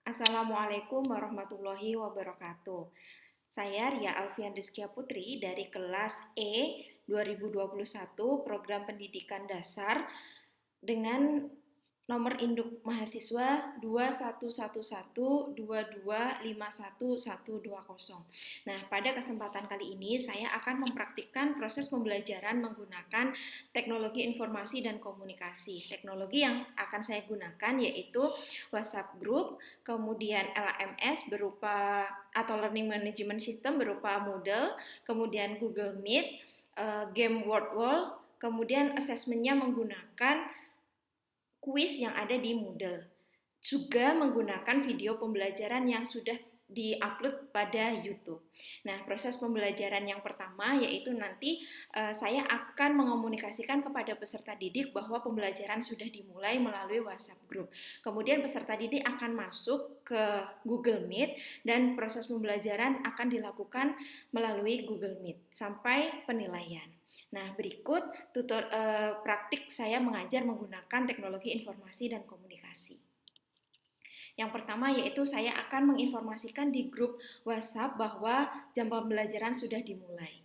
Assalamualaikum warahmatullahi wabarakatuh. Saya Ria Alfian Rizkia Putri dari kelas E 2021 Program Pendidikan Dasar dengan nomor induk mahasiswa 211122511120. Nah, pada kesempatan kali ini saya akan mempraktikkan proses pembelajaran menggunakan teknologi informasi dan komunikasi. Teknologi yang akan saya gunakan yaitu WhatsApp Group, kemudian LMS berupa atau Learning Management System berupa Moodle, kemudian Google Meet, game Word Wall, kemudian asesmennya menggunakan kuis yang ada di Moodle. Juga menggunakan video pembelajaran yang sudah di-upload pada YouTube. Nah, proses pembelajaran yang pertama yaitu nanti saya akan mengomunikasikan kepada peserta didik bahwa pembelajaran sudah dimulai melalui WhatsApp Group. Kemudian peserta didik akan masuk ke Google Meet dan proses pembelajaran akan dilakukan melalui Google Meet sampai penilaian. Nah, berikut praktik saya mengajar menggunakan teknologi informasi dan komunikasi. Yang pertama yaitu saya akan menginformasikan di grup WhatsApp bahwa jam pembelajaran sudah dimulai.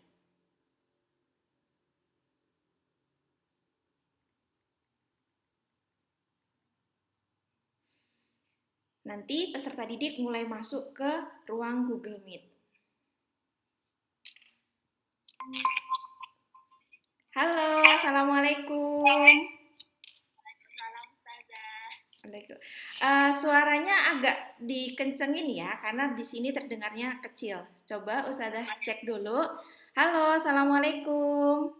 Nanti peserta didik mulai masuk ke ruang Google Meet. Halo, Assalamualaikum. Suaranya agak dikencengin ya, karena di sini terdengarnya kecil. Coba Ustazah cek dulu. Halo, Assalamualaikum.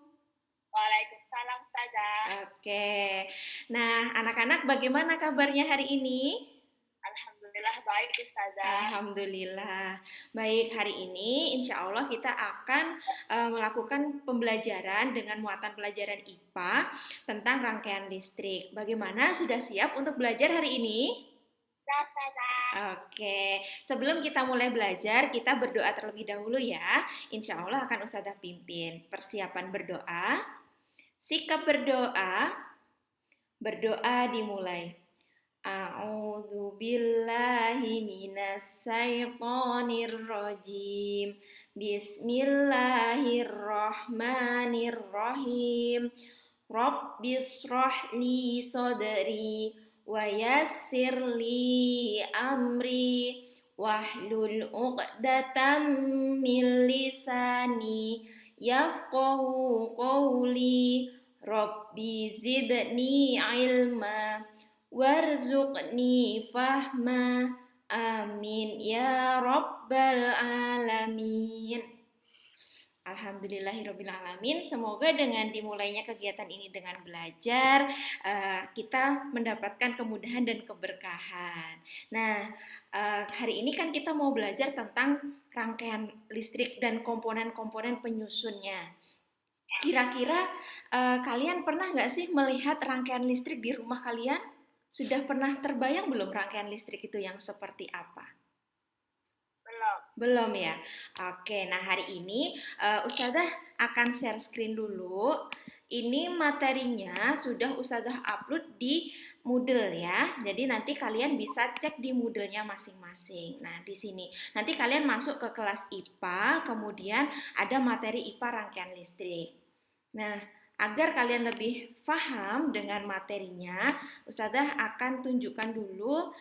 Waalaikumsalam Ustazah. Oke. Nah, anak-anak bagaimana kabarnya hari ini? Alhamdulillah baik Ustazah. Alhamdulillah. Baik, hari ini insya Allah kita akan melakukan pembelajaran dengan muatan pelajaran IPA tentang rangkaian listrik. Bagaimana? Sudah siap untuk belajar hari ini? Ya Ustazah. Oke, sebelum kita mulai belajar, kita berdoa terlebih dahulu ya. Insya Allah akan Ustazah pimpin. Persiapan berdoa, sikap berdoa, berdoa dimulai. A'udzu billahi minas syaitonir rajim. Bismillahirrahmanirrahim. Rabbishrah li sadri wa yassir li amri wahlul 'uqdatam min lisani yafqahu qawli. Rabbi zidni ilma warzuqni fahma. Amin ya rabbal alamin. Alhamdulillahirrabbilalamin. Semoga dengan dimulainya kegiatan ini dengan belajar, kita mendapatkan kemudahan dan keberkahan. Nah, hari ini kan kita mau belajar tentang rangkaian listrik dan komponen-komponen penyusunnya. Kira-kira kalian pernah nggak sih melihat rangkaian listrik di rumah kalian? Sudah pernah terbayang belum rangkaian listrik itu yang seperti apa? Belum ya? Oke, nah hari ini Ustazah akan share screen dulu. Ini materinya sudah Ustazah upload di Moodle ya. Jadi nanti kalian bisa cek di Moodle-nya masing-masing. Nah, di sini. Nanti kalian masuk ke kelas IPA, kemudian ada materi IPA rangkaian listrik. Nah, agar kalian lebih paham dengan materinya, Ustazah akan tunjukkan dulu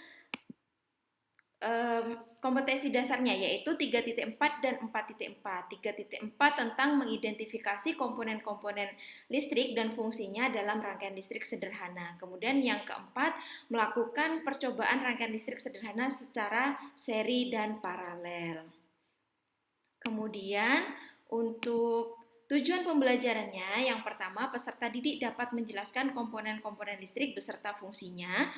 kompetensi dasarnya yaitu 3.4 dan 4.4. 3.4 tentang mengidentifikasi komponen-komponen listrik dan fungsinya dalam rangkaian listrik sederhana. Kemudian yang keempat, melakukan percobaan rangkaian listrik sederhana secara seri dan paralel. Kemudian untuk tujuan pembelajarannya, yang pertama peserta didik dapat menjelaskan komponen-komponen listrik beserta fungsinya.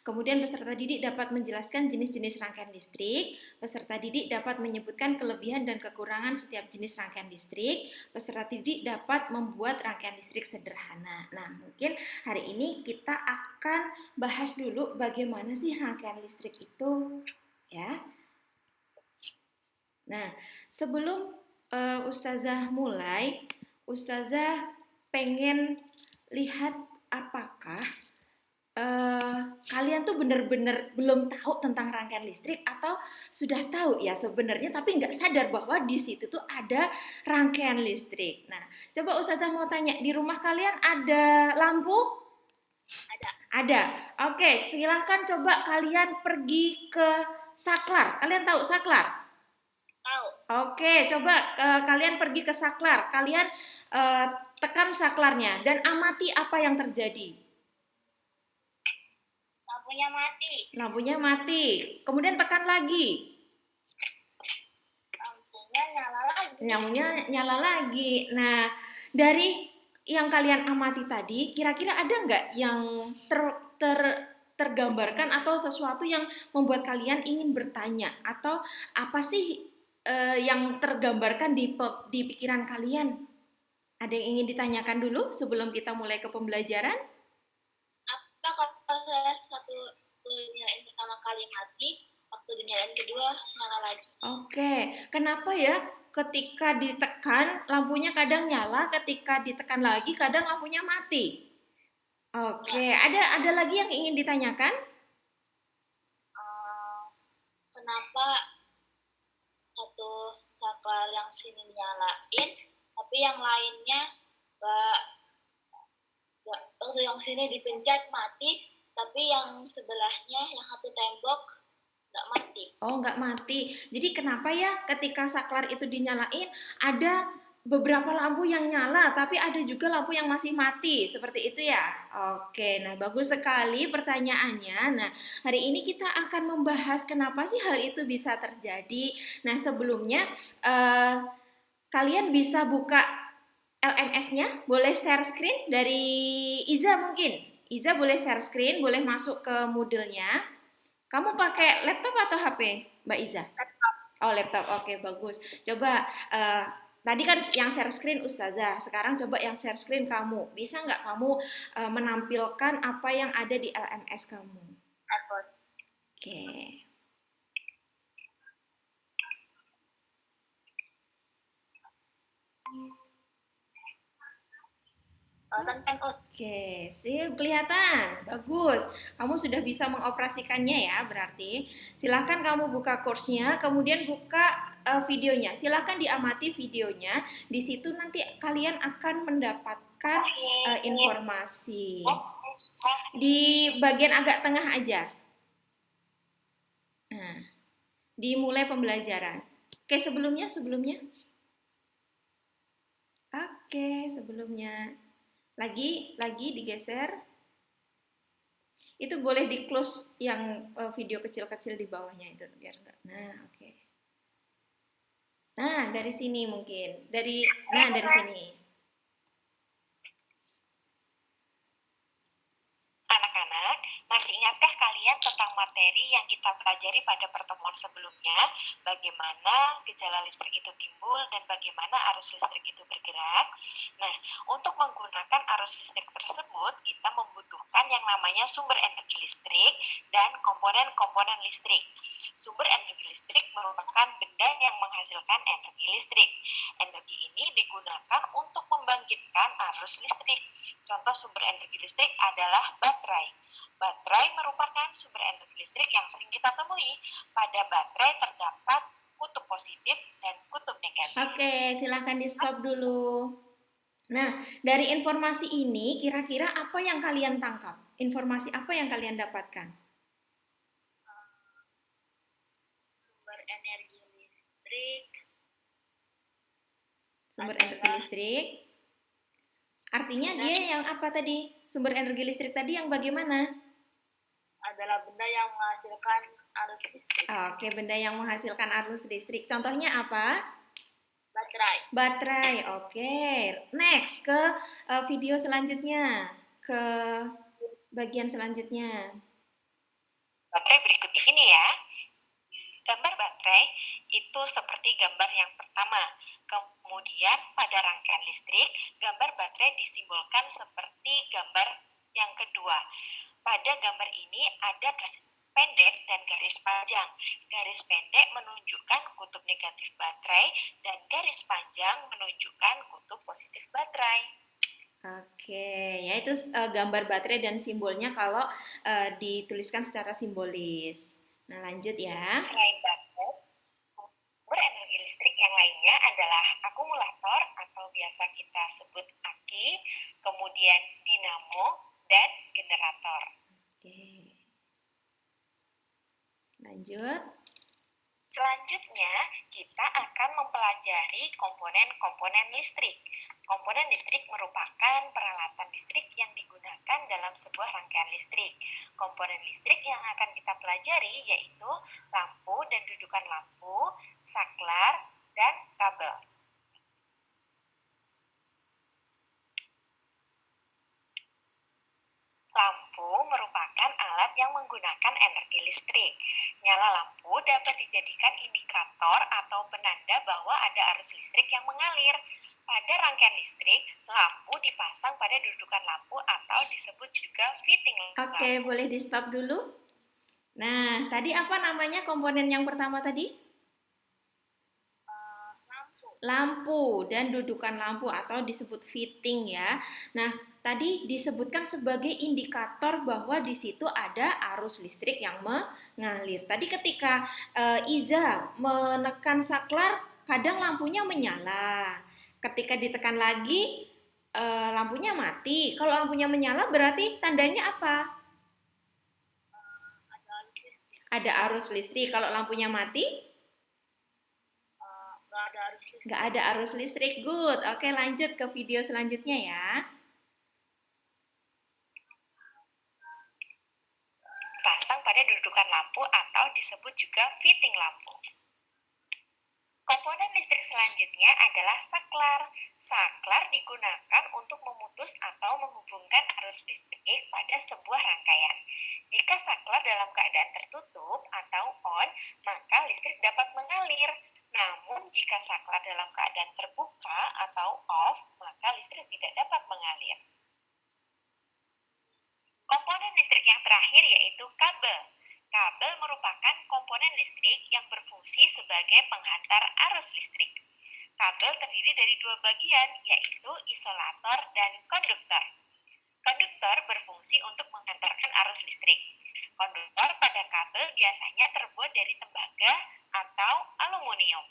Kemudian peserta didik dapat menjelaskan jenis-jenis rangkaian listrik. Peserta didik dapat menyebutkan kelebihan dan kekurangan setiap jenis rangkaian listrik. Peserta didik dapat membuat rangkaian listrik sederhana. Nah, mungkin hari ini kita akan bahas dulu bagaimana sih rangkaian listrik itu, ya. Nah, sebelum Ustazah mulai, Ustazah pengen lihat apakah kalian tuh bener-bener belum tahu tentang rangkaian listrik atau sudah tahu ya sebenarnya tapi nggak sadar bahwa di situ tuh ada rangkaian listrik. Nah, coba Ustazah mau tanya, di rumah kalian ada lampu? Ada. Ada. Oke, silahkan coba kalian pergi ke saklar. Kalian tahu saklar? Tahu. Oke, coba kalian pergi ke saklar. Kalian eh, tekan saklarnya dan amati apa yang terjadi. Lampunya mati. Lampunya mati. Kemudian tekan lagi. Lampunya nyala lagi. Lampunya nyala lagi. Nah, dari yang kalian amati tadi, kira-kira ada nggak yang tergambarkan atau sesuatu yang membuat kalian ingin bertanya atau apa sih yang tergambarkan di pikiran kalian? Ada yang ingin ditanyakan dulu sebelum kita mulai ke pembelajaran? Apa kalau satu dinyalain pertama kali mati, waktu dinyalain kedua nyala lagi? Oke, kenapa ya ketika ditekan lampunya kadang nyala, ketika ditekan lagi kadang lampunya mati? Oke, Ya. ada lagi yang ingin ditanyakan? Kenapa satu saklar yang sini nyalain, tapi yang lainnya nggak waktu yang sini dipencet mati, tapi yang sebelahnya yang satu tembok nggak mati. Oh, nggak mati. Jadi kenapa ya ketika saklar itu dinyalain ada beberapa lampu yang nyala, tapi ada juga lampu yang masih mati, seperti itu ya? Oke, nah bagus sekali pertanyaannya. Nah, hari ini kita akan membahas kenapa sih hal itu bisa terjadi. Nah, sebelumnya kalian bisa buka LMS-nya, boleh share screen dari Iza mungkin. Iza boleh share screen, boleh masuk ke Moodle-nya. Kamu pakai laptop atau HP, Mbak Iza? Laptop. Oh, laptop. Oke, bagus. Coba tadi kan yang share screen Ustazah. Sekarang coba yang share screen kamu. Bisa nggak kamu menampilkan apa yang ada di LMS kamu? Oke. Oke, sip, kelihatan. Bagus. Kamu sudah bisa mengoperasikannya ya, berarti. Silahkan kamu buka kursnya, kemudian buka videonya. Silahkan diamati videonya. Di situ nanti kalian akan mendapatkan informasi. Di bagian agak tengah aja. Nah, dimulai pembelajaran. Oke, sebelumnya. Oke, sebelumnya. Lagi digeser. Itu boleh di close yang video kecil-kecil di bawahnya itu biar enggak. Nah, oke. Nah, dari sini mungkin. Dari sini. Anak-anak, masih ingatkah kalian tentang materi yang kita pelajari pada pertemuan sebelumnya? Bagaimana gejala listrik itu timbul dan bagaimana arus listrik itu bergerak? Nah, untuk menggunakan arus listrik tersebut, kita membutuhkan yang namanya sumber energi listrik dan komponen-komponen listrik. Sumber energi listrik merupakan benda yang menghasilkan energi listrik. Energi ini digunakan untuk membangkitkan arus listrik. Contoh sumber energi listrik adalah baterai. Baterai merupakan sumber energi listrik yang sering kita temui. Pada baterai terdapat kutub positif dan kutub negatif. Oke, silahkan di stop dulu. Nah, dari informasi ini kira-kira apa yang kalian tangkap? Informasi apa yang kalian dapatkan? Sumber energi listrik. Sumber energi listrik. Artinya dia yang apa tadi? Sumber energi listrik tadi yang bagaimana? Adalah benda yang menghasilkan arus listrik. Oke, benda yang menghasilkan arus listrik. Contohnya apa? Baterai. Oke. Next ke video selanjutnya. Ke bagian selanjutnya. Baterai berikut ini ya. Gambar baterai itu seperti gambar yang pertama. Kemudian pada rangkaian listrik, gambar baterai disimbolkan seperti gambar yang kedua. Pada gambar ini ada garis pendek dan garis panjang. Garis pendek menunjukkan kutub negatif baterai dan garis panjang menunjukkan kutub positif baterai. Oke, ya itu gambar baterai dan simbolnya kalau dituliskan secara simbolis. Nah, lanjut ya. Selain baterai, sumber energi listrik yang lainnya adalah akumulator atau biasa kita sebut aki, kemudian dinamo, dan generator. Oke. Lanjut. Selanjutnya, kita akan mempelajari komponen-komponen listrik. Komponen listrik merupakan peralatan listrik yang digunakan dalam sebuah rangkaian listrik. Komponen listrik yang akan kita pelajari yaitu lampu dan dudukan lampu, saklar, dan kabel. Lampu merupakan alat yang menggunakan energi listrik. Nyala lampu dapat dijadikan indikator atau penanda bahwa ada arus listrik yang mengalir. Pada rangkaian listrik, lampu dipasang pada dudukan lampu atau disebut juga fitting lampu. Oke, boleh di stop dulu. Nah, tadi apa namanya komponen yang pertama tadi? Lampu dan dudukan lampu atau disebut fitting ya. Nah, tadi disebutkan sebagai indikator bahwa di situ ada arus listrik yang mengalir. Tadi ketika Iza menekan saklar, kadang lampunya menyala. Ketika ditekan lagi, lampunya mati. Kalau lampunya menyala berarti tandanya apa? Ada arus listrik. Kalau lampunya mati? Nggak ada arus listrik. Good. Oke, lanjut ke video selanjutnya ya. Pasang pada dudukan lampu atau disebut juga fitting lampu. Komponen listrik selanjutnya adalah saklar. Saklar digunakan untuk memutus atau menghubungkan arus listrik pada sebuah rangkaian. Jika saklar dalam keadaan tertutup atau on, maka listrik dapat mengalir. Namun, jika saklar dalam keadaan terbuka atau off, maka listrik tidak dapat mengalir. Komponen listrik yang terakhir yaitu kabel. Kabel merupakan komponen listrik yang berfungsi sebagai penghantar arus listrik. Kabel terdiri dari dua bagian, yaitu isolator dan konduktor. Konduktor berfungsi untuk menghantarkan arus listrik. Konduktor pada kabel biasanya terbuat dari tembaga atau aluminium.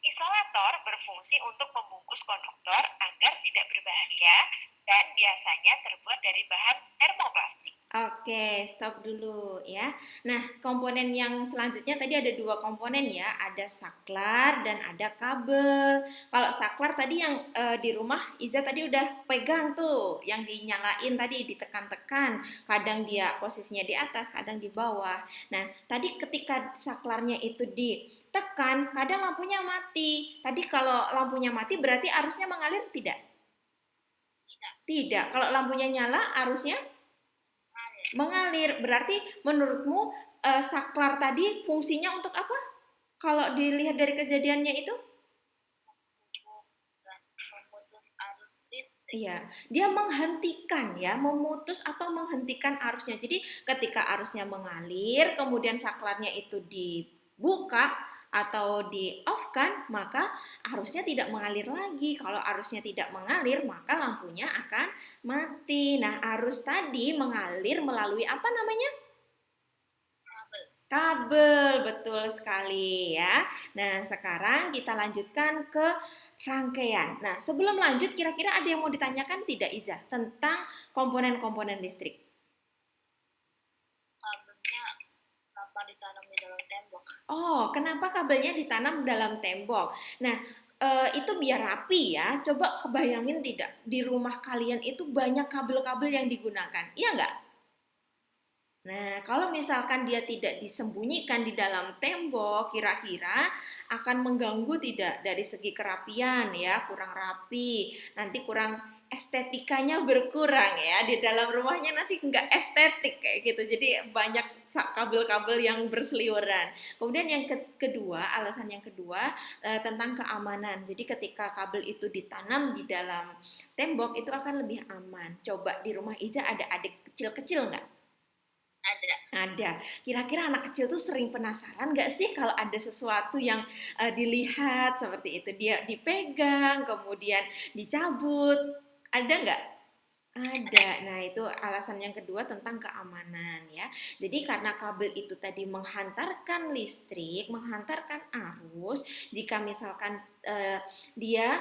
Isolator berfungsi untuk membungkus konduktor agar tidak berbahaya dan biasanya terbuat dari bahan termoplastik. Oke, stop dulu ya. Nah, komponen yang selanjutnya tadi ada dua komponen ya, ada saklar dan ada kabel. Kalau saklar tadi yang di rumah Iza tadi udah pegang tuh, yang dinyalain tadi ditekan-tekan, kadang dia posisinya di atas, kadang di bawah. Nah, tadi ketika saklarnya itu ditekan, kadang lampunya mati. Tadi kalau lampunya mati berarti arusnya mengalir tidak? Tidak. Kalau lampunya nyala, arusnya mengalir. Berarti menurutmu saklar tadi fungsinya untuk apa? Kalau dilihat dari kejadiannya itu? Iya, dia menghentikan ya, memutus atau menghentikan arusnya. Jadi ketika arusnya mengalir, kemudian saklarnya itu dibuka atau di-off-kan, maka arusnya tidak mengalir lagi. Kalau arusnya tidak mengalir, maka lampunya akan mati. Nah, arus tadi mengalir melalui apa namanya? Kabel, betul sekali ya. Nah, sekarang kita lanjutkan ke rangkaian. Nah, sebelum lanjut, kira-kira ada yang mau ditanyakan tidak, Iza, tentang komponen-komponen listrik? Kabelnya kenapa ditanam di dalam tembok? Oh, kenapa kabelnya ditanam dalam tembok? Nah, itu biar rapi ya. Coba kebayangin tidak, di rumah kalian itu banyak kabel-kabel yang digunakan. Iya nggak? Nah, kalau misalkan dia tidak disembunyikan di dalam tembok, kira-kira akan mengganggu tidak dari segi kerapian ya, kurang rapi, nanti kurang estetikanya berkurang ya, di dalam rumahnya nanti nggak estetik kayak gitu, jadi banyak kabel-kabel yang berseliweran. Kemudian yang kedua, alasan yang kedua tentang keamanan, jadi ketika kabel itu ditanam di dalam tembok itu akan lebih aman. Coba di rumah Iza ada adik kecil-kecil nggak? Ada. Ada. Kira-kira anak kecil tuh sering penasaran nggak sih kalau ada sesuatu yang dilihat seperti itu, dia dipegang, kemudian dicabut. Ada nggak? Ada. Nah, itu alasan yang kedua tentang keamanan ya. Jadi karena kabel itu tadi menghantarkan listrik, menghantarkan arus, jika misalkan dia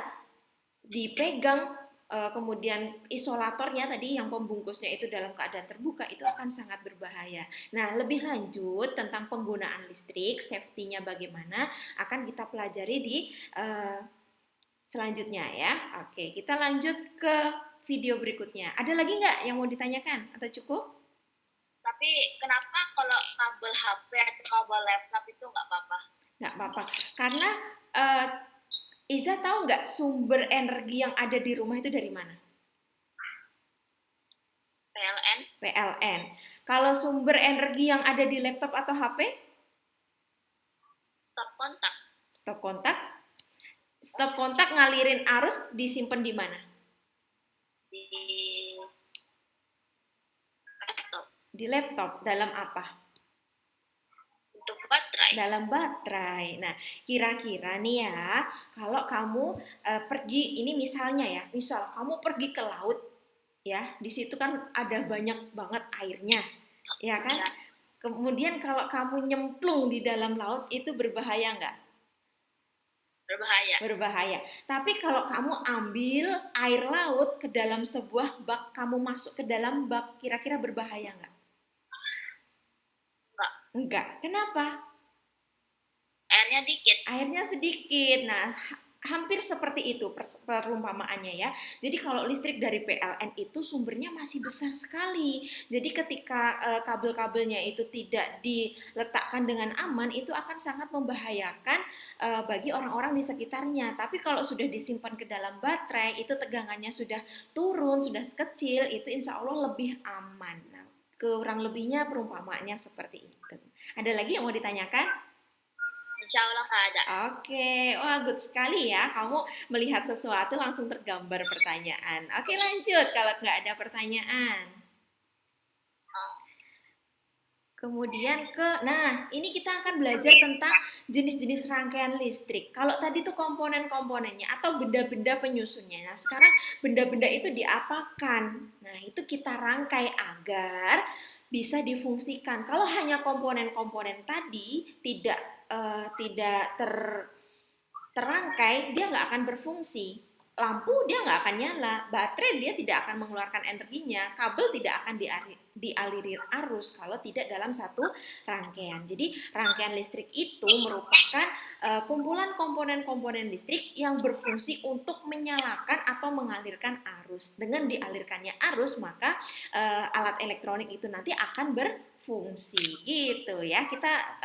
dipegang kemudian isolatornya tadi yang pembungkusnya itu dalam keadaan terbuka itu akan sangat berbahaya. Nah, lebih lanjut tentang penggunaan listrik, safety-nya bagaimana akan kita pelajari di selanjutnya ya. Oke, kita lanjut ke video berikutnya. Ada lagi nggak yang mau ditanyakan atau cukup? Tapi kenapa kalau kabel HP atau kabel laptop itu nggak apa-apa? Nggak apa-apa, karena Iza tahu nggak sumber energi yang ada di rumah itu dari mana? PLN, PLN. Kalau sumber energi yang ada di laptop atau HP? stop kontak Stop kontak. Stop kontak ngalirin arus disimpan di mana? di laptop Di laptop. Dalam apa? untuk baterai. Dalam baterai. Nah, kira-kira nih ya, kalau kamu pergi, ini misalnya ya, misal kamu pergi ke laut, ya, di situ kan ada banyak banget airnya, ya kan? Ya, Kemudian kalau kamu nyemplung di dalam laut itu berbahaya nggak? berbahaya. Berbahaya. Tapi kalau kamu ambil air laut ke dalam sebuah bak, kamu masuk ke dalam bak, kira-kira berbahaya nggak? Enggak, Enggak. Kenapa? airnya dikit. Airnya sedikit. Nah, hampir seperti itu perumpamaannya ya. Jadi kalau listrik dari PLN itu sumbernya masih besar sekali. Jadi ketika kabel-kabelnya itu tidak diletakkan dengan aman, itu akan sangat membahayakan bagi orang-orang di sekitarnya. Tapi kalau sudah disimpan ke dalam baterai, itu tegangannya sudah turun, sudah kecil, itu insya Allah lebih aman. Nah, kurang lebihnya perumpamaannya seperti itu. Ada lagi yang mau ditanyakan? Insya Allah nggak ada. Oke, wah good sekali ya. Kamu melihat sesuatu langsung tergambar pertanyaan. Oke, lanjut kalau nggak ada pertanyaan. Kemudian nah ini kita akan belajar tentang jenis-jenis rangkaian listrik. Kalau tadi tuh komponen-komponennya atau benda-benda penyusunnya. Nah sekarang benda-benda itu diapakan? Nah itu kita rangkai agar bisa difungsikan. Kalau hanya komponen-komponen tadi tidak terangkai, dia nggak akan berfungsi. Lampu dia nggak akan nyala, baterai dia tidak akan mengeluarkan energinya, kabel tidak akan dialiri arus kalau tidak dalam satu rangkaian. Jadi rangkaian listrik itu merupakan kumpulan komponen-komponen listrik yang berfungsi untuk menyalakan atau mengalirkan arus. Dengan dialirkannya arus, maka alat elektronik itu nanti akan berfungsi gitu ya. Kita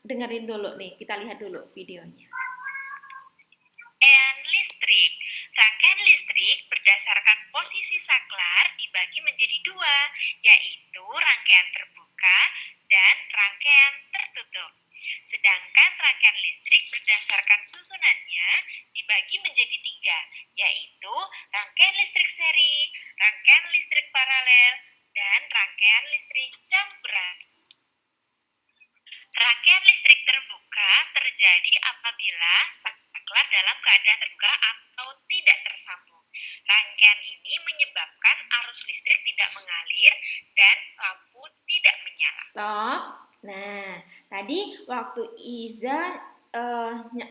dengerin dulu nih, kita lihat dulu videonya. Rangkaian listrik. Rangkaian listrik berdasarkan posisi saklar dibagi menjadi dua, yaitu rangkaian terbuka dan rangkaian tertutup. Sedangkan rangkaian listrik berdasarkan susunannya dibagi menjadi tiga, yaitu rangkaian listrik seri, rangkaian listrik paralel, dan rangkaian listrik campuran. Rangkaian listrik terbuka terjadi apabila saklar dalam keadaan terbuka atau tidak tersambung. Rangkaian ini menyebabkan arus listrik tidak mengalir dan lampu tidak menyala. Stop. Nah, tadi waktu Iza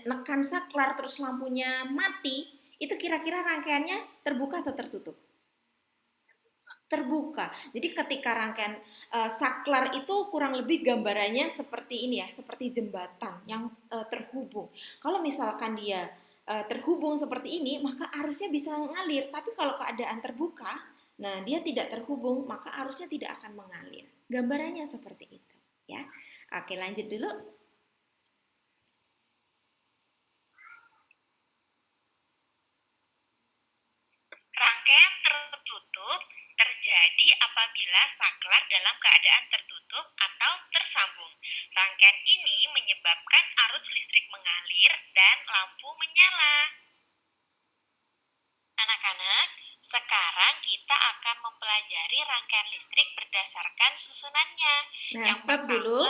nekan saklar terus lampunya mati, itu kira-kira rangkaiannya terbuka atau tertutup? Terbuka. Jadi ketika rangkaian saklar itu kurang lebih gambarannya seperti ini ya, seperti jembatan yang terhubung. Kalau misalkan dia terhubung seperti ini, maka arusnya bisa mengalir. Tapi kalau keadaan terbuka, nah dia tidak terhubung, maka arusnya tidak akan mengalir. Gambarannya seperti itu, ya. Oke, lanjut dulu. Rangkaian tertutup terjadi apabila saklar dalam keadaan tertutup atau tersambung. Rangkaian ini menyebabkan arus listrik mengalir dan lampu menyala. Anak-anak, sekarang kita akan mempelajari rangkaian listrik berdasarkan susunannya. Nah, stop dulu.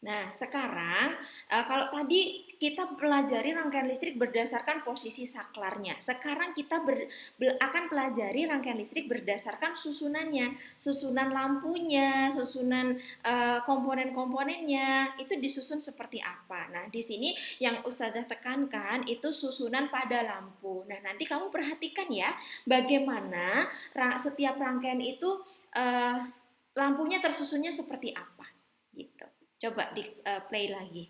Nah, sekarang kalau tadi kita pelajari rangkaian listrik berdasarkan posisi saklarnya. Sekarang kita akan pelajari rangkaian listrik berdasarkan susunannya, susunan lampunya, susunan komponen-komponennya itu disusun seperti apa. Nah, di sini yang Ustazah tekankan itu susunan pada lampu. Nah, nanti kamu perhatikan ya, bagaimana setiap rangkaian itu lampunya tersusunnya seperti apa, gitu. Coba di play lagi.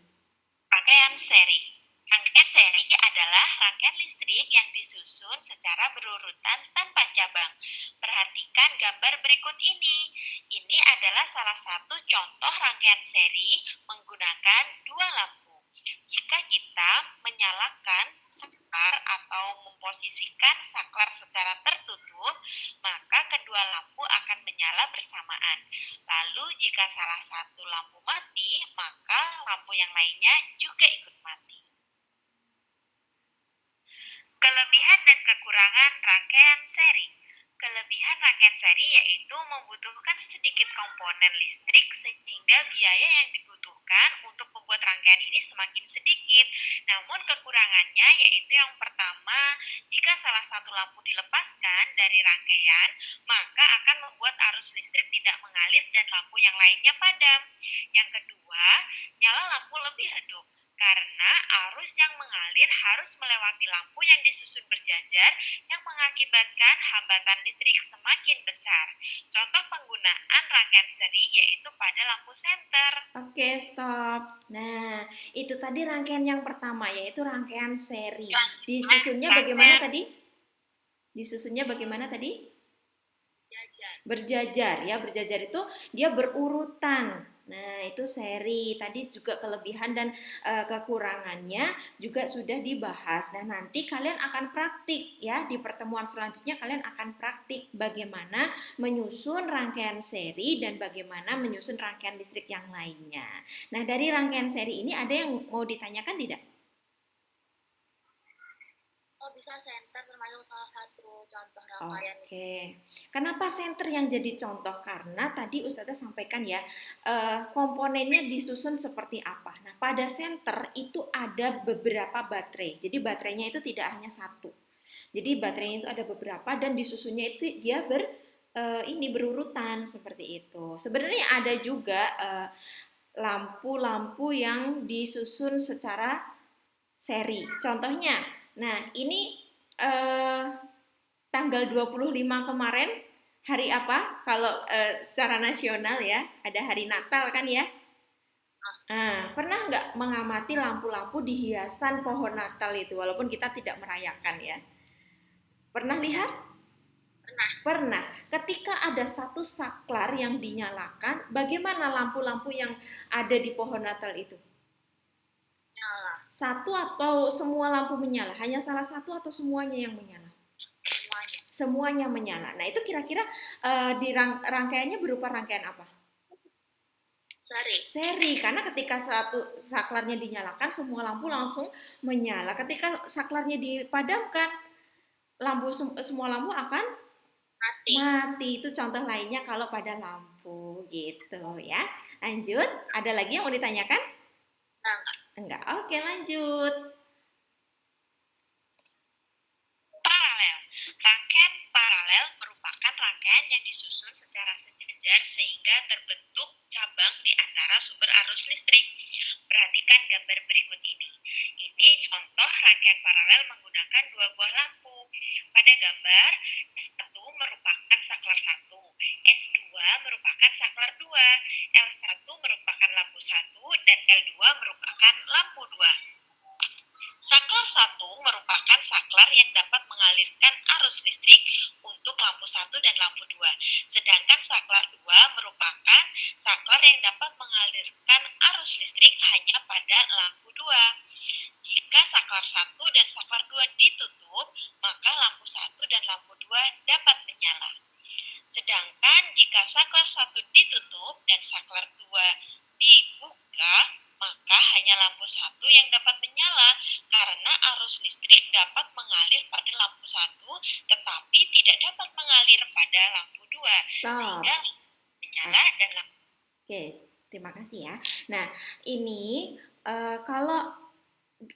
Rangkaian seri. Rangkaian seri adalah rangkaian listrik yang disusun secara berurutan tanpa cabang. Perhatikan gambar berikut ini. Ini adalah salah satu contoh rangkaian seri menggunakan dua lampu. Jika kita menyalakan saklar atau memposisikan saklar secara tertutup, maka kedua lampu akan menyala bersamaan. Lalu jika salah satu lampu mati, maka lampu yang lainnya juga ikut mati. Kelebihan dan kekurangan rangkaian seri. Kelebihan rangkaian seri yaitu membutuhkan sedikit komponen listrik sehingga biaya yang dibutuhkan untuk membuat rangkaian ini semakin sedikit. Namun kekurangannya yaitu yang pertama, jika salah satu lampu dilepaskan dari rangkaian, maka akan membuat arus listrik tidak mengalir dan lampu yang lainnya padam. Yang kedua, nyala lampu lebih redup karena arus yang mengalir harus melewati lampu yang disusun berjajar yang mengakibatkan hambatan listrik semakin besar. Contoh penggunaan rangkaian seri yaitu pada lampu senter. Oke, stop. Nah, itu tadi rangkaian yang pertama yaitu rangkaian seri. Disusunnya bagaimana tadi? Disusunnya bagaimana tadi? Berjajar ya, berjajar itu dia berurutan. Nah, itu seri. Tadi juga kelebihan dan kekurangannya juga sudah dibahas. Nah, nanti kalian akan praktik ya di pertemuan selanjutnya kalian akan praktik bagaimana menyusun rangkaian seri dan bagaimana menyusun rangkaian listrik yang lainnya. Nah, dari rangkaian seri ini ada yang mau ditanyakan tidak? Bisa senter termasuk salah satu contoh rangkaian. Oke, kenapa senter yang jadi contoh? Karena tadi Ustazah sampaikan ya, komponennya disusun seperti apa. Nah, pada senter itu ada beberapa baterai. Jadi baterainya itu tidak hanya satu. Jadi baterainya itu ada beberapa dan disusunnya itu dia berurutan seperti itu. Sebenarnya ada juga lampu-lampu yang disusun secara seri. Contohnya, nah ini tanggal 25 kemarin hari apa? Kalau secara nasional ya, ada hari Natal kan ya? Nah, pernah nggak mengamati lampu-lampu di hiasan pohon Natal itu, walaupun kita tidak merayakan ya? Pernah lihat? Pernah. Pernah. Ketika ada satu saklar yang dinyalakan, bagaimana lampu-lampu yang ada di pohon Natal itu? Nyala. Satu atau semua lampu menyala? Hanya salah satu atau semuanya yang menyala? Semuanya menyala. Nah, itu kira-kira di rangkaiannya berupa rangkaian apa? Seri, karena ketika satu saklarnya dinyalakan, semua lampu langsung menyala. Ketika saklarnya dipadamkan, semua lampu akan mati. Itu contoh lainnya kalau pada lampu gitu ya. Lanjut, ada lagi yang mau ditanyakan? Enggak. Oke, lanjut. Paralel. Rangkaian paralel merupakan rangkaian yang disusun secara sejajar sehingga terbentuk cabang di antara sumber arus listrik. Perhatikan gambar berikut ini. Ini contoh rangkaian paralel menggunakan dua buah lampu. Pada gambar, S1 merupakan saklar 1, S2 merupakan saklar 2, L1 merupakan lampu 1, dan L2 merupakan lampu 2. Saklar 1 merupakan saklar yang dapat mengalirkan arus listrik untuk lampu 1 dan lampu 2. Sedangkan saklar 2 merupakan saklar yang dapat mengalirkan arus listrik hanya pada lampu 2. Jika saklar 1 dan saklar 2 ditutup, maka lampu 1 dan lampu 2 dapat menyala. Sedangkan jika saklar 1 ditutup dan saklar 2 dibuka, maka hanya lampu 1 yang dapat menyala karena arus listrik dapat mengalir pada lampu 1 tetapi tidak dapat mengalir pada lampu 2 sehingga menyala dan lampu. Oke, terima terima kasih ya. Nah, ini kalau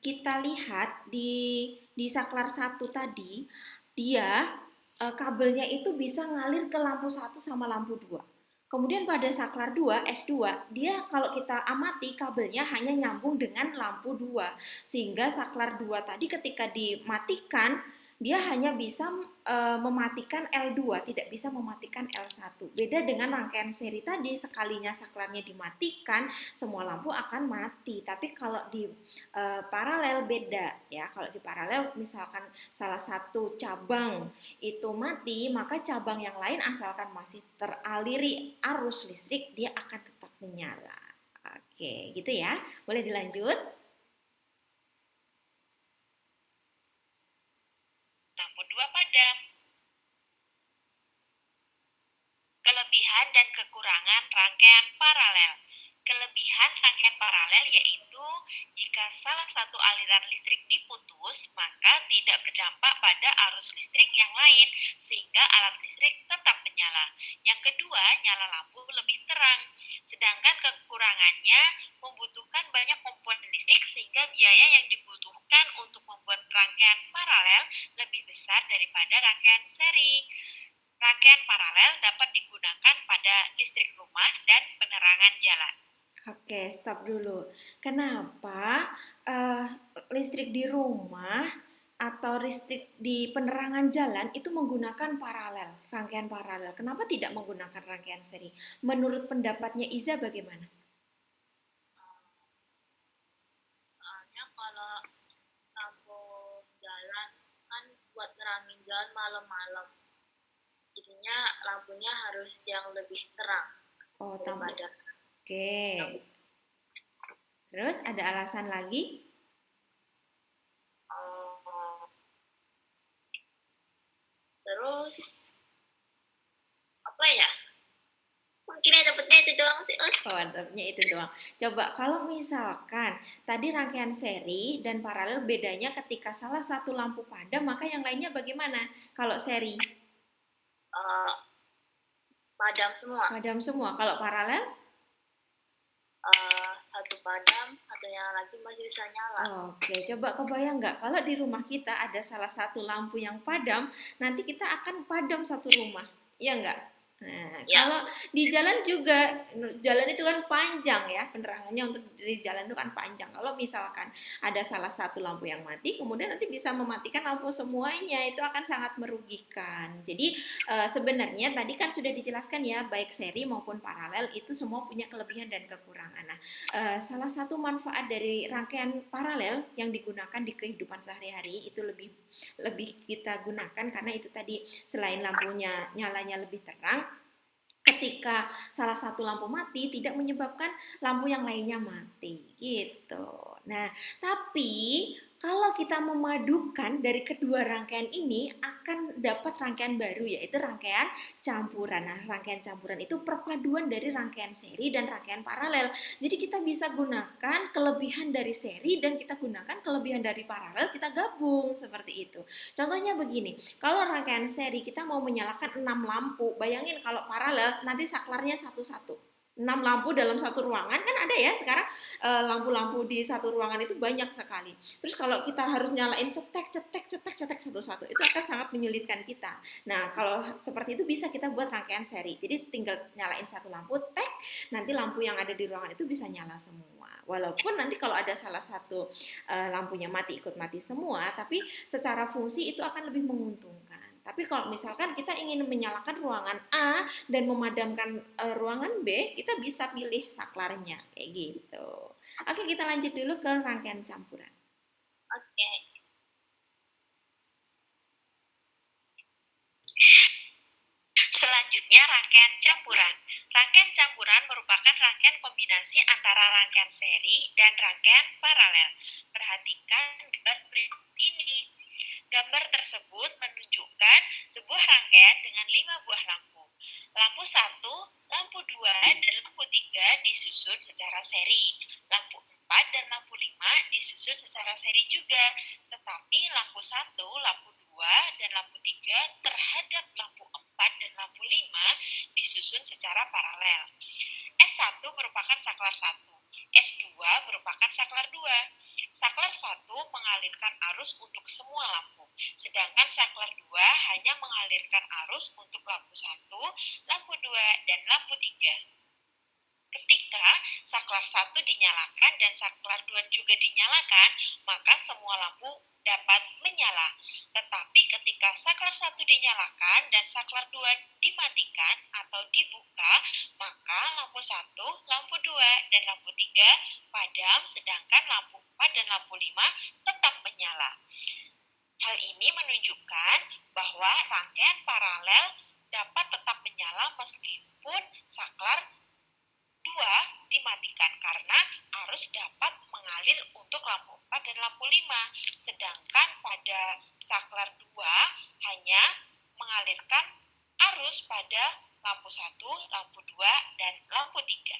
kita lihat di saklar satu tadi, dia kabelnya itu bisa ngalir ke lampu satu sama lampu 2. Kemudian pada saklar 2 S2, dia kalau kita amati kabelnya hanya nyambung dengan lampu 2. Sehingga saklar 2 tadi ketika dimatikan, dia hanya bisa mematikan L2, tidak bisa mematikan L1. Beda dengan rangkaian seri tadi, sekalinya saklarnya dimatikan, semua lampu akan mati. Tapi kalau di paralel beda ya. Kalau di paralel misalkan salah satu cabang itu mati, maka cabang yang lain asalkan masih teraliri arus listrik, dia akan tetap menyala. Oke, gitu ya. Boleh dilanjut? Lampu 2 padam. Kelebihan dan kekurangan rangkaian paralel. Kelebihan rangkaian paralel yaitu jika salah satu aliran listrik diputus, maka tidak berdampak pada arus listrik yang lain, sehingga alat listrik tetap menyala. Yang kedua, nyala lampu lebih terang. Sedangkan kekurangannya membutuhkan banyak komponen listrik, sehingga biaya yang dibutuhkan untuk membuat rangkaian paralel lebih besar daripada rangkaian seri. Rangkaian paralel dapat digunakan pada listrik rumah dan penerangan jalan. Oke, stop dulu. Kenapa listrik di rumah atau listrik di penerangan jalan itu menggunakan paralel, rangkaian paralel? Kenapa tidak menggunakan rangkaian seri? Menurut pendapatnya Iza bagaimana? Soalnya kalau lampu jalan kan buat nerangin jalan malam-malam. Jadinya lampunya harus yang lebih terang Oh, daripada Oke. Terus ada alasan lagi? terus apa ya? Mungkin yang dapetnya itu doang sih, Us. Oh, mantapnya itu doang. Coba kalau misalkan tadi rangkaian seri dan paralel bedanya ketika salah satu lampu padam, maka yang lainnya bagaimana? Kalau seri Uh, padam semua. padam semua. Kalau paralel? Satu padam, satunya lagi masih bisa nyala. Oke, coba kebayang nggak kalau di rumah kita ada salah satu lampu yang padam, nanti kita akan padam satu rumah, iya nggak? Nah, Ya. kalau di jalan juga, jalan itu kan panjang ya, penerangannya untuk di jalan itu kan panjang. Kalau misalkan ada salah satu lampu yang mati, kemudian nanti bisa mematikan lampu semuanya, itu akan sangat merugikan. Jadi sebenarnya tadi kan sudah dijelaskan ya, baik seri maupun paralel itu semua punya kelebihan dan kekurangan. Nah, salah satu manfaat dari rangkaian paralel yang digunakan di kehidupan sehari-hari itu lebih kita gunakan karena itu tadi selain lampunya nyalanya lebih terang, ketika salah satu lampu mati tidak menyebabkan lampu yang lainnya mati gitu. Nah, tapi kalau kita memadukan dari kedua rangkaian ini akan dapat rangkaian baru yaitu rangkaian campuran. Nah, rangkaian campuran itu perpaduan dari rangkaian seri dan rangkaian paralel. Jadi kita bisa gunakan kelebihan dari seri dan kita gunakan kelebihan dari paralel, kita gabung seperti itu. Contohnya begini, kalau rangkaian seri kita mau menyalakan 6 lampu, bayangin kalau paralel nanti saklarnya satu-satu. 6 lampu dalam satu ruangan kan ada ya sekarang lampu-lampu di satu ruangan itu banyak sekali. Terus kalau kita harus nyalain cetek satu-satu itu akan sangat menyulitkan kita. Nah, kalau seperti itu bisa kita buat rangkaian seri. Jadi tinggal nyalain satu lampu, tek, nanti lampu yang ada di ruangan itu bisa nyala semua. Walaupun nanti kalau ada salah satu lampunya mati ikut mati semua, tapi secara fungsi itu akan lebih menguntungkan. Tapi kalau misalkan kita ingin menyalakan ruangan A dan memadamkan ruangan B, kita bisa pilih saklarnya kayak gitu. Oke, kita lanjut dulu ke rangkaian campuran. Oke. Selanjutnya rangkaian campuran. Rangkaian campuran merupakan rangkaian kombinasi antara rangkaian seri dan rangkaian paralel. Perhatikan gambar berikut ini. Gambar tersebut menunjukkan sebuah rangkaian dengan 5 buah lampu. Lampu 1, lampu 2, dan lampu 3 disusun secara seri. Lampu 4 dan lampu 5 disusun secara seri juga. Tetapi lampu 1, lampu 2, dan lampu 3 terhadap lampu 4 dan lampu 5 disusun secara paralel. S1 merupakan saklar 1, S2 merupakan saklar 2. Saklar 1 mengalirkan arus untuk semua lampu, sedangkan saklar 2 hanya mengalirkan arus untuk lampu 1, lampu 2, dan lampu 3. Ketika saklar 1 dinyalakan dan saklar 2 juga dinyalakan, maka semua lampu dapat menyala. Tetapi ketika saklar 1 dinyalakan dan saklar 2 dimatikan atau dibuka, maka lampu 1, lampu 2, dan lampu 3 padam, sedangkan lampu 4 dan lampu 5 tetap menyala. Hal ini menunjukkan bahwa rangkaian paralel dapat tetap menyala meskipun saklar 2 dimatikan karena arus dapat mengalir untuk lampu 4 dan lampu 5, sedangkan pada saklar 2 hanya mengalirkan arus pada lampu 1, lampu 2, dan lampu 3.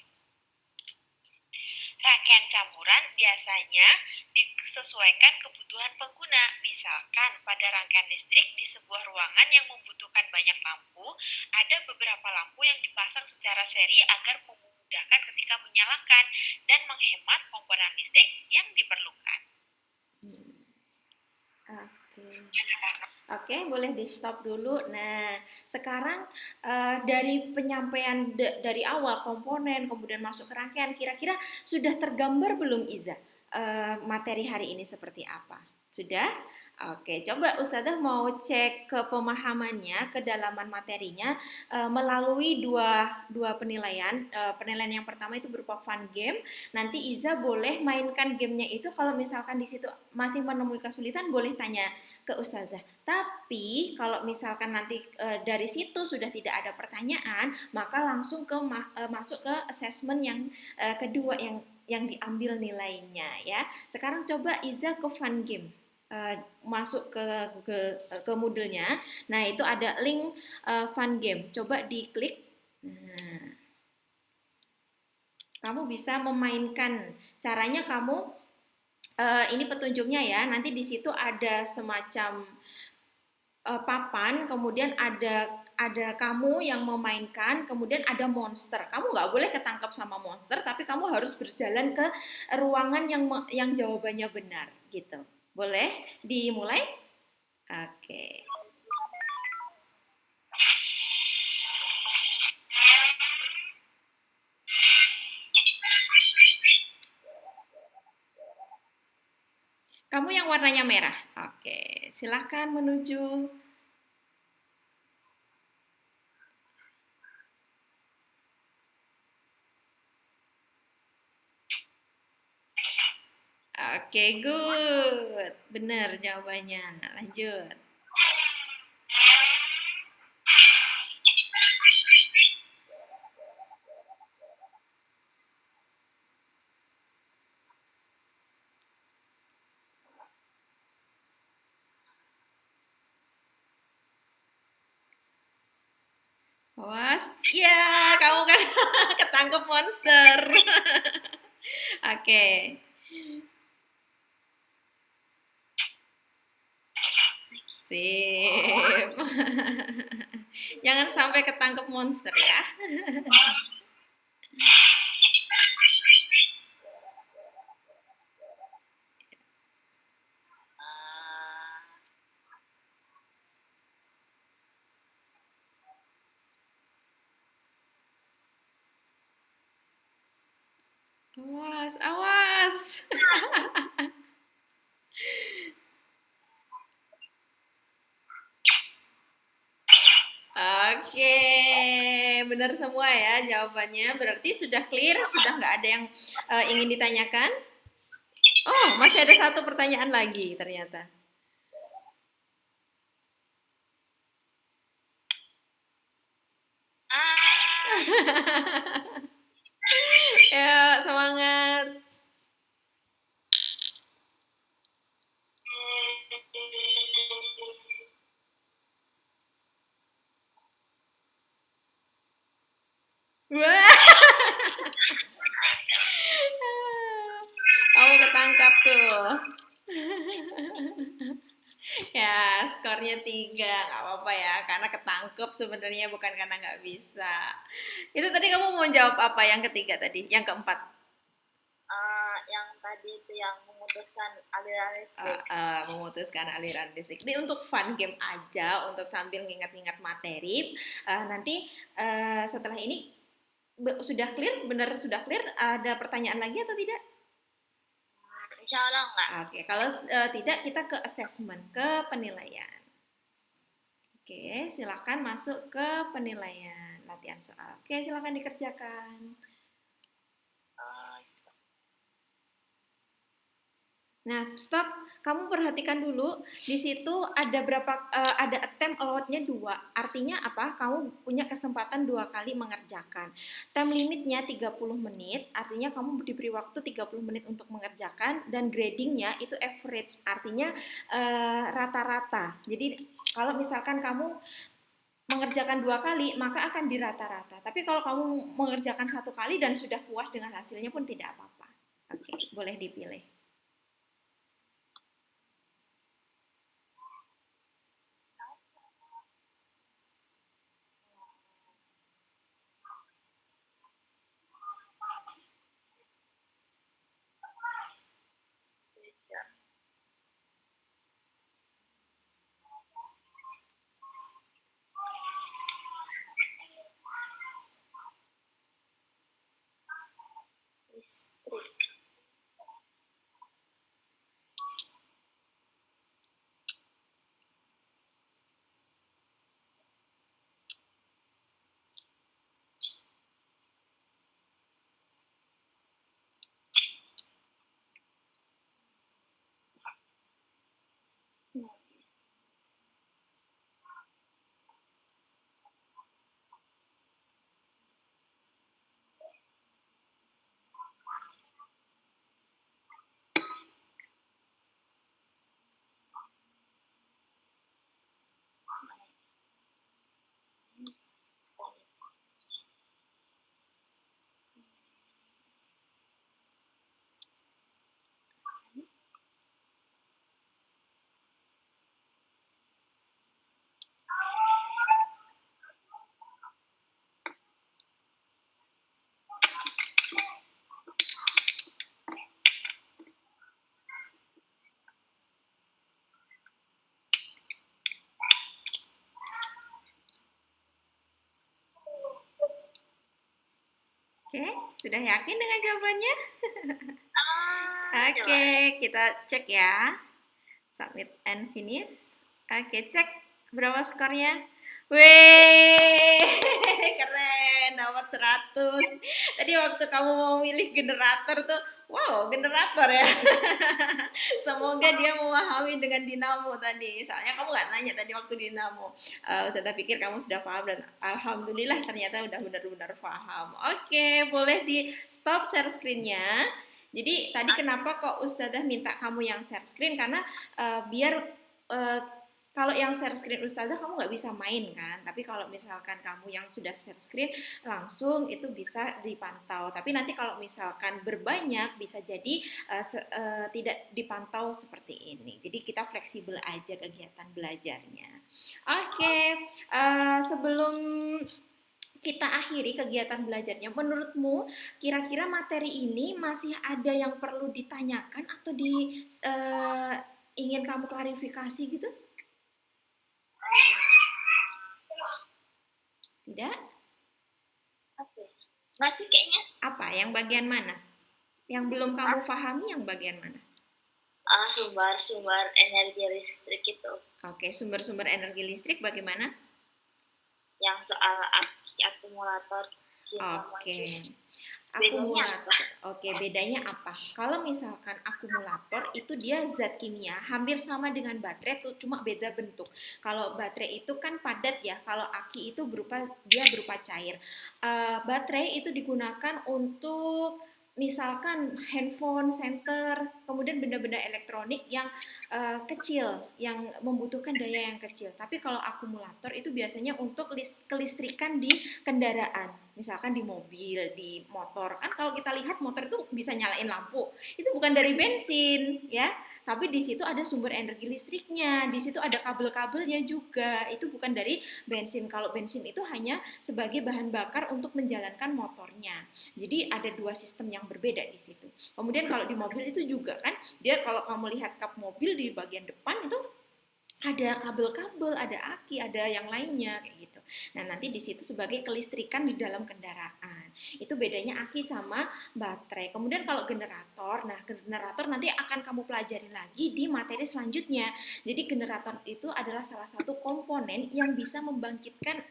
Rangkaian campuran biasanya disesuaikan kebutuhan pengguna. Misalkan pada rangkaian listrik di sebuah ruangan yang membutuhkan banyak lampu, ada beberapa lampu yang dipasang secara seri agar memudahkan ketika menyalakan dan menghemat komponen listrik yang diperlukan. Oke, boleh di stop dulu. Nah, sekarang dari penyampaian dari awal komponen, kemudian masuk ke rangkaian, kira-kira sudah tergambar belum Iza materi hari ini seperti apa? Sudah? Oke, coba Ustazah mau cek ke pemahamannya, kedalaman materinya melalui dua penilaian. Penilaian yang pertama itu berupa fun game. Nanti Iza boleh mainkan gamenya itu, kalau misalkan di situ masih menemui kesulitan boleh tanya ke Ustazah. Tapi kalau misalkan nanti dari situ sudah tidak ada pertanyaan, maka langsung masuk ke assessment yang kedua yang diambil nilainya ya. Sekarang coba Iza ke fun game. Masuk ke Moodle-nya. Nah, itu ada link fun game. Coba diklik. Nah, kamu bisa memainkan. Caranya kamu ini petunjuknya ya. Nanti di situ ada semacam papan, kemudian ada kamu yang memainkan, kemudian ada monster. Kamu nggak boleh ketangkap sama monster, tapi kamu harus berjalan ke ruangan yang jawabannya benar, gitu. Boleh dimulai? Oke. Kamu yang warnanya merah. Oke, silakan menuju. Oke, good. Benar jawabannya. Lanjut. Awas, ya kamu kan ketangkep monster. Oke. Sip. Jangan sampai ketangkep monster ya. Awas, awas. Oke, benar semua ya jawabannya. Berarti sudah clear, sudah nggak ada yang ingin ditanyakan? Oh, masih ada satu pertanyaan lagi ternyata. Ya, semangat. Wah. Kamu ketangkap tuh. Ya, skornya 3, nggak apa-apa ya, karena ketangkep sebenarnya bukan karena nggak bisa. Itu tadi kamu mau jawab apa yang ketiga tadi? Yang keempat? Yang tadi itu yang memutuskan aliran listrik. Memutuskan aliran listrik. Ini untuk fun game aja, untuk sambil ngingat-ngingat materi. Nanti setelah ini sudah clear, benar sudah clear. Ada pertanyaan lagi atau tidak? Insya Allah enggak. Oke, kalau tidak kita ke assessment, ke penilaian. Oke, silakan masuk ke penilaian latihan soal. Oke, silakan dikerjakan. Nah, stop. Kamu perhatikan dulu. Di situ ada ada attempt allowed-nya 2. Artinya apa? Kamu punya kesempatan 2 kali mengerjakan. Time limitnya 30 menit. Artinya kamu diberi waktu 30 menit untuk mengerjakan. Dan gradingnya itu average. Artinya rata-rata. Jadi kalau misalkan kamu mengerjakan 2 kali, maka akan dirata-rata. Tapi kalau kamu mengerjakan 1 kali dan sudah puas dengan hasilnya pun tidak apa-apa. Oke, boleh dipilih. Listrik. Oke, sudah yakin dengan jawabannya? Coba. Oke, kita cek ya. Submit and finish. Oke, cek berapa skornya. Wih, keren, dapat 100. Tadi waktu kamu mau milih generator tuh, wow, generator ya. Semoga dia memahami dengan dinamo tadi. Soalnya kamu nggak nanya tadi waktu dinamo. Ustazah pikir kamu sudah paham dan alhamdulillah ternyata udah benar-benar paham. Oke, boleh di stop share screen-nya. Jadi tadi kenapa kok Ustazah minta kamu yang share screen? Karena biar kalau yang share screen Ustazah kamu nggak bisa main kan, tapi kalau misalkan kamu yang sudah share screen langsung itu bisa dipantau. Tapi nanti kalau misalkan berbanyak bisa jadi tidak dipantau seperti ini. Jadi kita fleksibel aja kegiatan belajarnya. Oke, sebelum kita akhiri kegiatan belajarnya, menurutmu kira-kira materi ini masih ada yang perlu ditanyakan atau ingin kamu klarifikasi gitu? Tidak? Masih kayaknya. Apa? Yang bagian mana? Yang belum kamu pahami yang bagian mana? Sumber-sumber energi listrik itu. Oke, sumber-sumber energi listrik bagaimana? Yang soal aki akumulator. Oke. Akumulator. Oke, bedanya apa? Kalau misalkan akumulator itu dia zat kimia hampir sama dengan baterai tuh, cuma beda bentuk. Kalau baterai itu kan padat ya, kalau aki itu berupa cair. Baterai itu digunakan untuk misalkan handphone, senter, kemudian benda-benda elektronik yang kecil, yang membutuhkan daya yang kecil. Tapi kalau akumulator itu biasanya untuk kelistrikan di kendaraan, misalkan di mobil, di motor. Kan kalau kita lihat motor itu bisa nyalain lampu, itu bukan dari bensin ya, tapi di situ ada sumber energi listriknya, di situ ada kabel-kabelnya juga. Itu bukan dari bensin. Kalau bensin itu hanya sebagai bahan bakar untuk menjalankan motornya. Jadi ada dua sistem yang berbeda di situ. Kemudian kalau di mobil itu juga kan, dia kalau kamu lihat kap mobil di bagian depan itu ada kabel-kabel, ada aki, ada yang lainnya kayak gitu. Nah, nanti di situ sebagai kelistrikan di dalam kendaraan. Itu bedanya aki sama baterai. Kemudian kalau generator, nah generator nanti akan kamu pelajari lagi di materi selanjutnya. Jadi generator itu adalah salah satu komponen yang bisa membangkitkan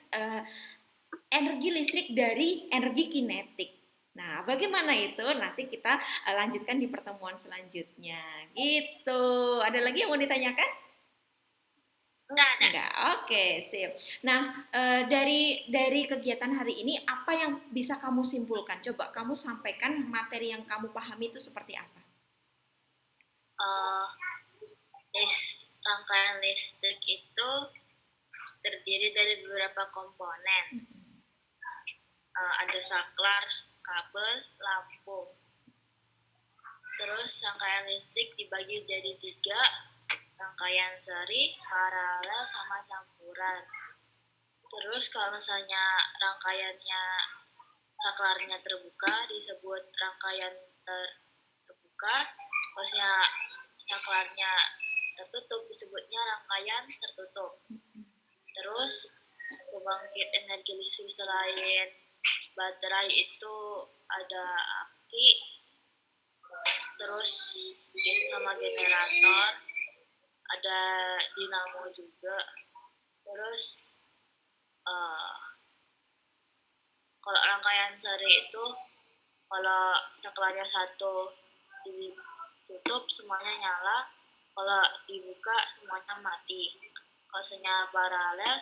energi listrik dari energi kinetik. Nah, bagaimana itu? Nanti kita lanjutkan di pertemuan selanjutnya. Gitu. Ada lagi yang mau ditanyakan? Enggak ada. Enggak, oke, sip. Nah, dari kegiatan hari ini, apa yang bisa kamu simpulkan? Coba kamu sampaikan materi yang kamu pahami itu seperti apa? Eh, Rangkaian listrik itu terdiri dari beberapa komponen. Ada saklar, kabel, lampu. Terus rangkaian listrik dibagi jadi 3, rangkaian seri, paralel, sama campuran. Terus kalau misalnya rangkaiannya saklarnya terbuka disebut rangkaian terbuka, kalau saklarnya tertutup disebutnya rangkaian tertutup. Terus pembangkit energi listrik selain baterai itu ada aki, terus sama generator, ada dinamo juga. Terus kalau rangkaian seri itu kalau saklarnya satu ditutup semuanya nyala, kalau dibuka semuanya mati. Kalau misalnya paralel,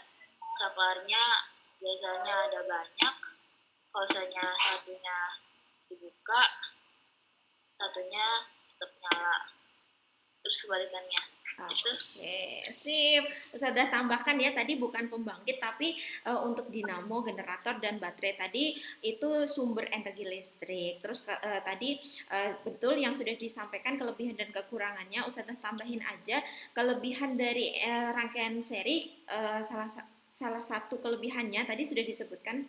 saklarnya biasanya ada banyak, kalau misalnya satunya dibuka, satunya tetap nyala. Terus kebalikannya. Oke, sip. Ustazah tambahkan ya, tadi bukan pembangkit tapi untuk dinamo, generator dan baterai tadi itu sumber energi listrik. Terus tadi betul yang sudah disampaikan kelebihan dan kekurangannya, Ustazah tambahin aja kelebihan dari rangkaian seri, salah satu kelebihannya tadi sudah disebutkan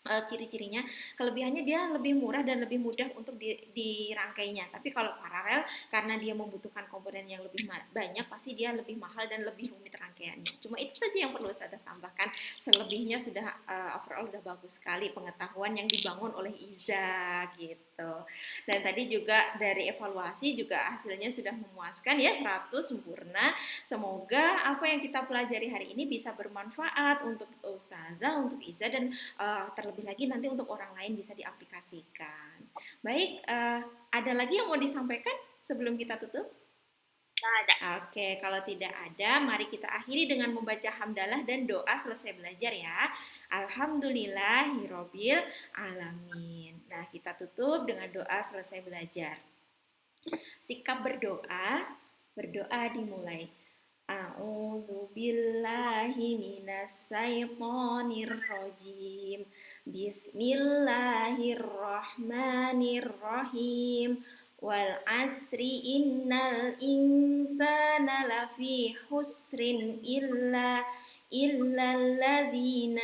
ciri-cirinya. Kelebihannya dia lebih murah dan lebih mudah untuk dirangkainya. Tapi kalau paralel karena dia membutuhkan komponen yang lebih banyak, pasti dia lebih mahal dan lebih rumit rangkaiannya. Cuma itu saja yang perlu saya tambahkan. Selebihnya sudah overall sudah bagus sekali pengetahuan yang dibangun oleh Iza gitu. Dan tadi juga dari evaluasi juga hasilnya sudah memuaskan ya, 100 sempurna. Semoga apa yang kita pelajari hari ini bisa bermanfaat untuk Ustazah, untuk Iza dan terlebih lagi nanti untuk orang lain bisa diaplikasikan. Baik, ada lagi yang mau disampaikan sebelum kita tutup? Tidak ada. Oke, kalau tidak ada, mari kita akhiri dengan membaca hamdalah dan doa selesai belajar ya. Alhamdulillahirobbil alamin. Nah, kita tutup dengan doa selesai belajar. Sikap berdoa dimulai. A'udzu billahi minas syaitonir rajim. Bismillahirrahmanirrahim. Wal asri innal insana lafi husrin illalladzina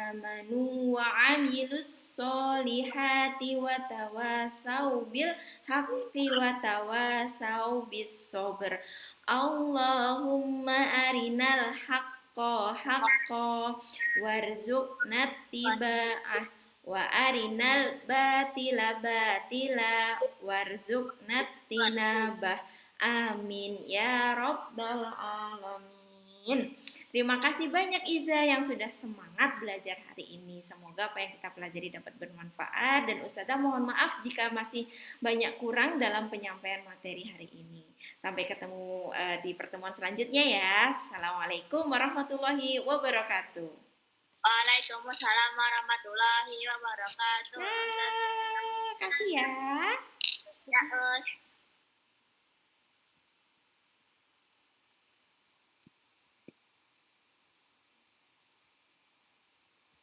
amanu wa amilus solihati wa tawasau bil haqqi wa tawasau bis sabr. Allahumma arinal haqqa haqqa warzuqna tiba'ah wa arinal batila batila warzuqna tinabah. Amin ya rabbal alamin. Terima kasih banyak Iza yang sudah semangat belajar hari ini. Semoga apa yang kita pelajari dapat bermanfaat, dan Ustazah mohon maaf jika masih banyak kurang dalam penyampaian materi hari ini. Sampai ketemu di pertemuan selanjutnya ya. Assalamualaikum warahmatullahi wabarakatuh. Waalaikumsalam warahmatullahi wabarakatuh. Kasih ya. Ya,